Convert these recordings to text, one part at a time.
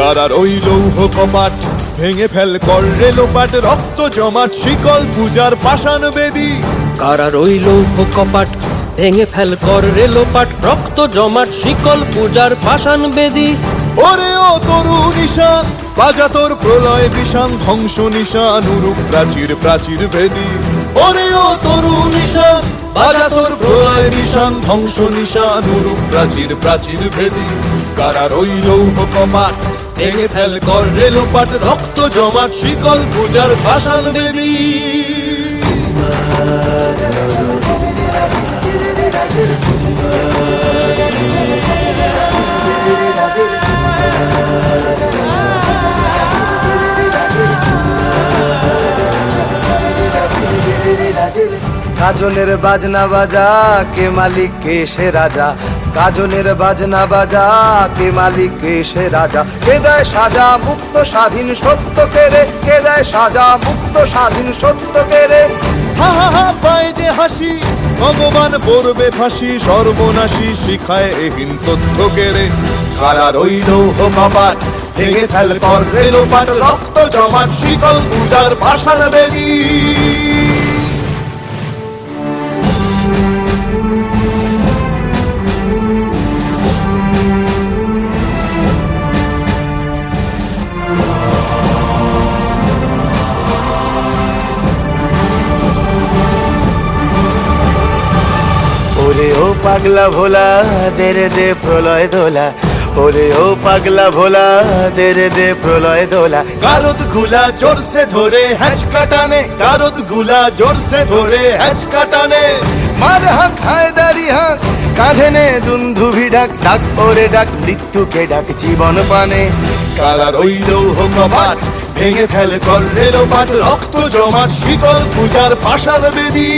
কারার ওই লৌহ কপাট ভেঙে ফেল কর রে লোপাট, রক্ত জমাট শিকল পূজার পাষাণ বেদী। কারার ওই লৌহ কপাট ভেঙে ফেল কর রে লোপাট, রক্ত জমাট শিকল পূজার পাষাণ বেদী। ওরে ও তরু নিশান বাজা তোর প্রলয় বিষান, ধ্বংস নিশান উরুক প্রাচীর প্রাচীর ভেদী। ওরে ও তরু নিশান বাজা তোর প্রলয় বিষান, ধ্বংস নিশান উরুক প্রাচীর প্রাচীর ভেদী। কারার ওই লৌহ কপাট ভেঙে ফেল কর রে লোপাট, রক্ত জমাট শিকল পূজার পাষাণ বেদী। গাজনের বাজনা বাজা কে মালিক কে সে রাজা, গাজনের বাজনা বাজা কে মালিক কে সে রাজা। কে দেয় সাজা মুক্ত স্বাধীন সত্য কেড়ে, কে দেয় সাজা মুক্ত স্বাধীন সত্য কেড়ে। হা হা হা পায় যে হাসি ভগবান পড়বে ফাঁসি, সর্বনাশী শিখায় এহীন তথ্য কেড়ে। কারার ওই লৌহ কপাট ভেঙে ফেল কর রে লোপাট, রক্ত জমাট শিকল পূজার পাষাণ বেদী। ওরে ও পাগলা ভোলা দে রে দে প্রলয় দোলা, ওরে ও পাগলা ভোলা দে রে দে প্রলয় দোলা। গারদ গুলা জোরসে ধরে হ্যাচকা টানে, গারদ গুলা জোরসে ধরে হ্যাচকা টানে। মার হাক হায়দারি হাক কাঁধে নে দুন্ধুভি ডাক, ডাক ওরে ডাক মৃত্যুকে ডাক জীবন পানে। কারার ওই লৌহ কপাট ভেঙে ফেল কর রে লোপাট, রক্ত জমাট শিকল পূজার পাষাণ বেদী।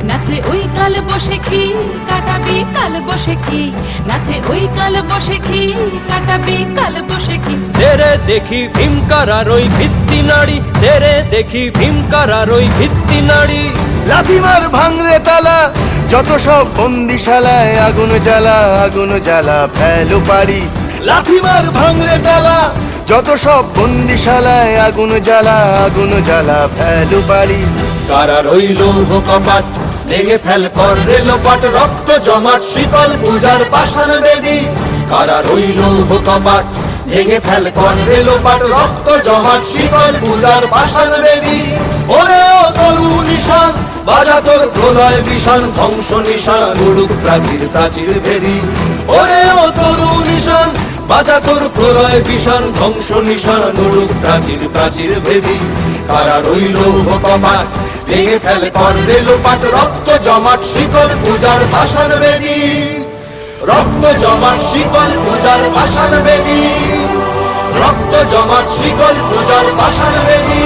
নাচে ওই কাল বসে কি কাটাবি কাল বসে কি, নাচে ওই কাল বসে কি কাটাবি কাল বসে কি। তেরে দেখি ভীমকারার ওই ভিত্তি নাড়ি, তেরে দেখি ভীমকারার ওই ভিত্তি নাড়ি। লাথিমার ভাঙরে তালা যত সব বন্দিশালায়, আগুন জ্বালা আগুন জ্বালা ফেলো পারি। লাথিমার ভাঙরে তালা যত সব বন্দিশালায়, আগুন জ্বালা আগুন জ্বালা ফেলো পারি। কারার ওই লৌহ কপাট ভেঙে ফেল কর রে লোপাট, রক্ত জমাট শিকল পূজার পাষাণ বেদী। কারার ওই লৌহ কপাট ভেঙে ফেল কর রে লোপাট, রক্ত জমাট শিকল পূজার পাষাণ বেদী। ওরে ও তরু নিশান বাজা তোর প্রলয় বিষান, ধ্বংস নিশান উড়ুক প্রাচীর প্রাচীর ভেদী। ওরে ও তরু নিশান বাজা তোর প্রলয় বিষান, ধ্বংস নিশান উড়ুক প্রাচীর প্রাচীর ভেদী। কারার ওই লৌহ কপাট ভেঙে ফেল কর রে লোপাট, রক্ত জমাট শিকল পূজার পাষাণ বেদী। রক্ত জমাট শিকল পূজার পাষাণ বেদী, রক্ত জমাট শিকল পূজার পাষাণ বেদী।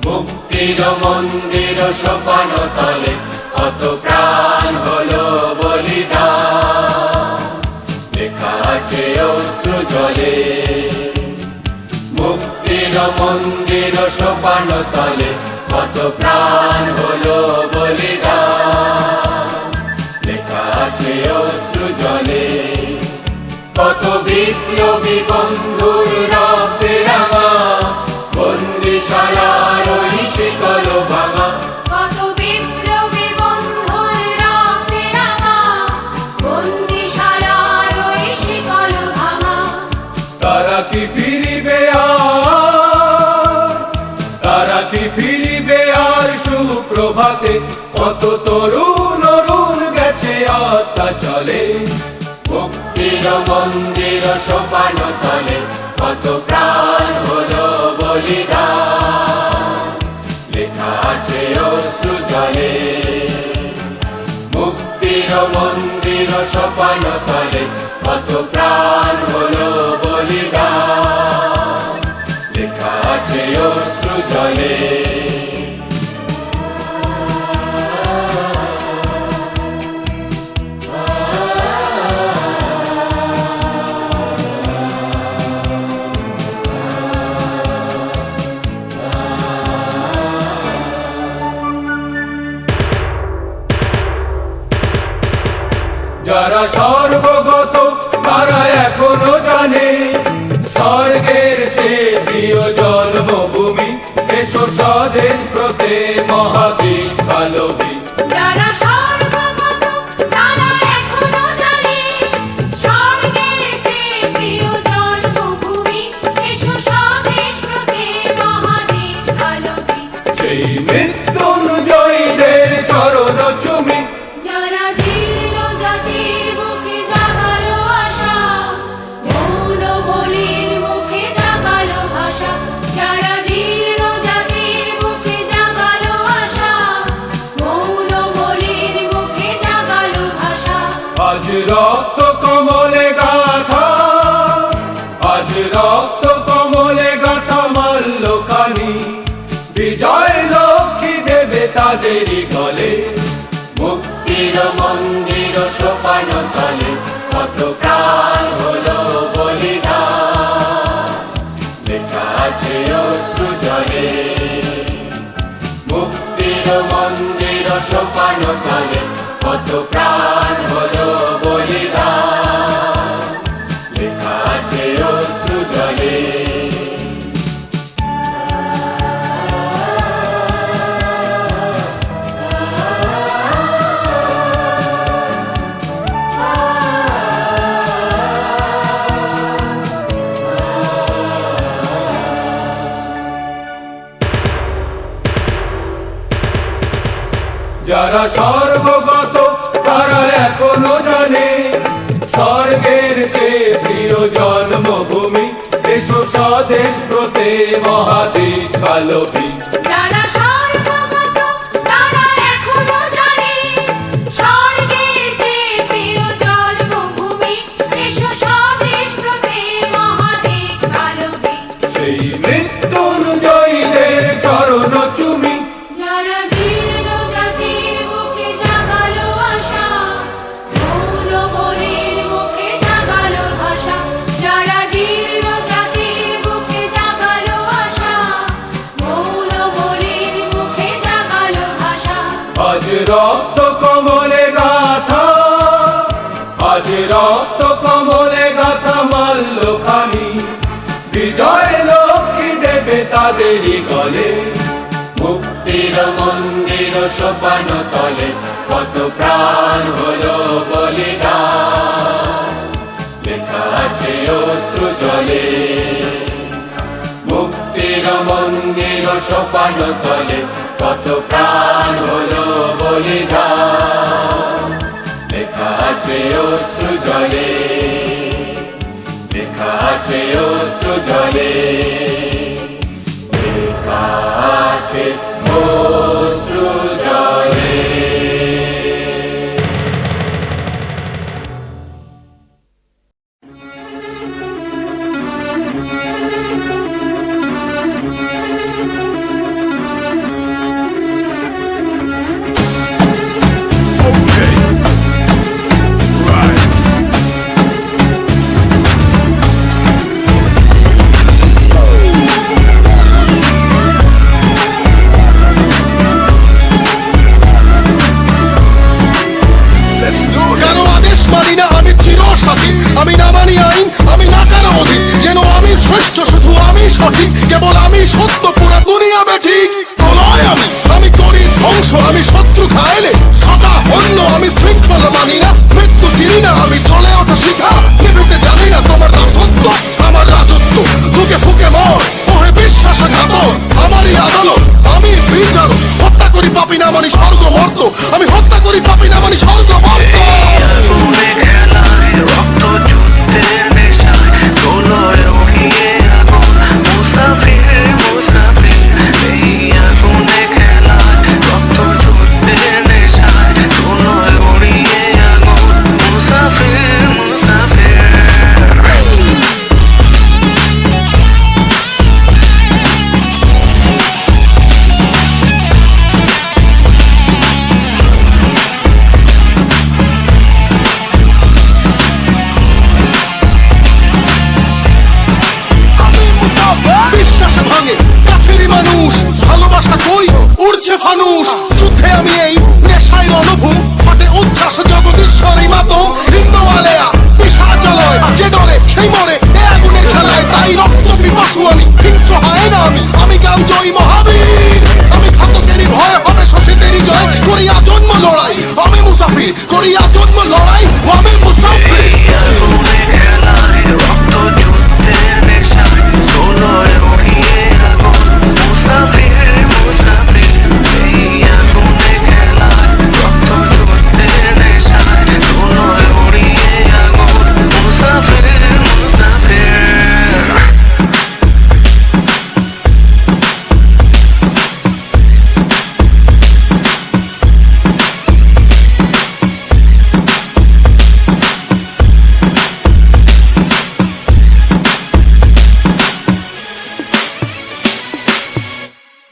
মুক্তির মন্দির সোপান তলে কত প্রাণ হলো বলিদান, লেখা আছে অশ্রু জলে। মুক্তির মন্দির সোপান তলে কত প্রাণ হলো বলিদান, লেখা আছে অশ্রু জলে। কত বিপ্লবী বন্ধুর রক্তে রাঙা বন্দিশালার কি ফিরিবে আর, তারা কি ফিরিবে আর সুপ্রভাতে? কত তরুণ অরুণ গেছে আস্থা চলে, মুক্তির মন্দির সোপান তলে কত প্রাণ হলো বলিদান, লেখা আছে অশ্রু জলে। মুক্তির মন্দির সোপান তলে কত প্রাণ হলো বলিদান, লেখা আছে অশ্রু জলে। যারা স্বর্গগত তারা এখনো জানে, স্বর্গের চেয়ে প্রিয় জন্মভূমি, এসো স্বদেশ ব্রতে মহাবীর কালবী। যারা স্বর্গগত তারা এখনো জানে, স্বর্গের চেয়ে প্রিয় জন্মভূমি, এসো স্বদেশ ব্রতে মহাবীর কালবী। সেই মৃত্যুঞ্জয়ীদের চরণ চুমি, যারা জীর্ণ জাতির বুকে জাগালো আশা, মৌন বলির মুখে জাগালো ভাষা। যারা জীর্ণ জাতির বুকে জাগালো আশা, মৌন বলির মুখে জাগালো ভাষা। আজ রক্ত কমলে গাথা, আজ রক্ত কমলে গাথা মাল্যখানি, বিজয় লক্ষ্মী দেবে তাদেরই গলে। মুক্তির মন্দির সোপান তলে কত প্রাণ হলো বলিদান, লেখা আছে অশ্রু জলে। মুক্তির মন্দির সোপান তলে কত প্রাণ হলো বলিদান, লেখা আছে অশ্রু জলে। যারা স্বর্গগত তারা এখনো জানে, স্বর্গের চেয়ে প্রিয় জন্মভূমি, এসো স্বদেশ ব্রতে মহাবীর কালবী। যারা স্বর্গগত তারা এখনো জানে, স্বর্গের চেয়ে প্রিয় জন্মভূমি, এসো স্বদেশ ব্রতে মহাবীর কালবী। সেই মৃত্যুঞ্জয়ীদের চরণ চুমি, যারা জীর্ণ জাতির বুকে জাগালো আশা, মৌন বলির মুখে জাগালো ভাষা। যারা জীর্ণ জাতির বুকে জাগালো আশা, মৌন বলির মুখে জাগালো ভাষা। আজ রক্ত কমলে গাথা, আজ রক্ত কমলে গাথা মাল্যখানি, বিজয় লক্ষ্মী দেবে তাদেরই গলে। মুক্তির মন্দির সোপান তলে কত প্রাণ হলো বলিদান, লেখা আছে অশ্রু জলে। মুক্তির মন্দির সোপান তলে কত প্রাণ হলো বলিদান, লেখা আছে অশ্রু জলে, লেখা আছে অশ্রু জলে, লেখা আছে অশ্রু জলে। আমি না মানি আইন, আমি না কারো অধীন, যেন আমি শ্রেষ্ঠ, শুধু আমি সঠিক, কেবল আমি সত্য, পুরা দুনিয়া বেঠিক। প্রলয় আমি করি ধ্বংস, আমি শত্রু খাইলে সদা অন্য, আমি শৃঙ্খল মানি না, মৃত্যু চিনি না, আমি চলে ওঠা শিখা, নিভৃতে জানি না তোমার দাসত্ব আমার রাজত্ব। জ্বলছে ফানুষ যুদ্ধে আমি এই নেশায় রণভূম ফাটে উচ্ছ্বাস জগদীশ্বরী মাতম ভিন্ন আলেয়া পিশাচালয় যে ডরে সেই মরে এ আগুনের খেলায় তাই রক্ত পিপাসু আমি হিংস্র হয় না আমি কাউ জয়ী মহাবীর আমি ঘাতকেরই ভয় হবে শোষিতেরই জয় করিয়া জন্ম লড়াই আমি মুসাফির করিয়া জন্ম লড়াই আমি মুসাফির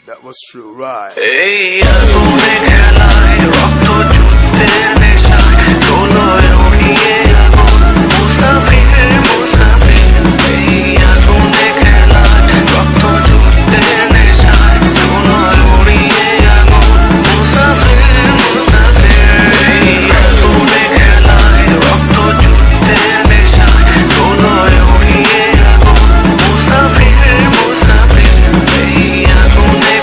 That was true, right? এই আগুনে খেলায় রক্ত যুদ্ধের নেশায় দোলয় উড়িয়ে আগুন মুসাফির মুসাফির এই আগুনে খেলায় রক্ত যুদ্ধের নেশায় দোলয় উড়িয়ে আগুন মুসাফির মুসাফির এই আগুনে খেলায় রক্ত যুদ্ধের নেশায় দোলয় উড়িয়ে আগুন মুসাফির মুসাফির এই আগুনে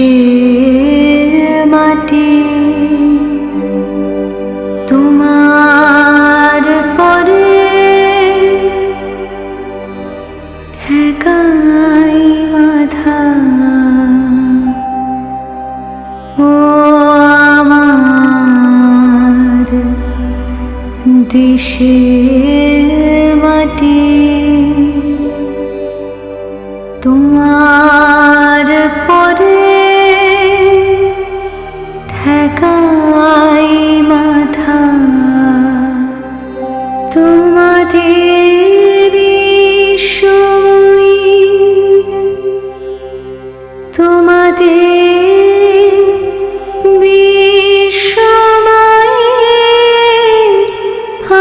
দেশের মাটি তোমার পরে ঠেকাই বাধা ও আমার দেশের মাটি তোমার পরে ঠেকাই মাথা তোমাদের সময়ের তোমাদের বিশ্বময়ের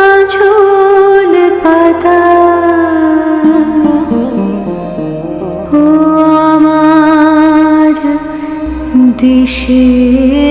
আঁচল পাতা ও আমার দেশে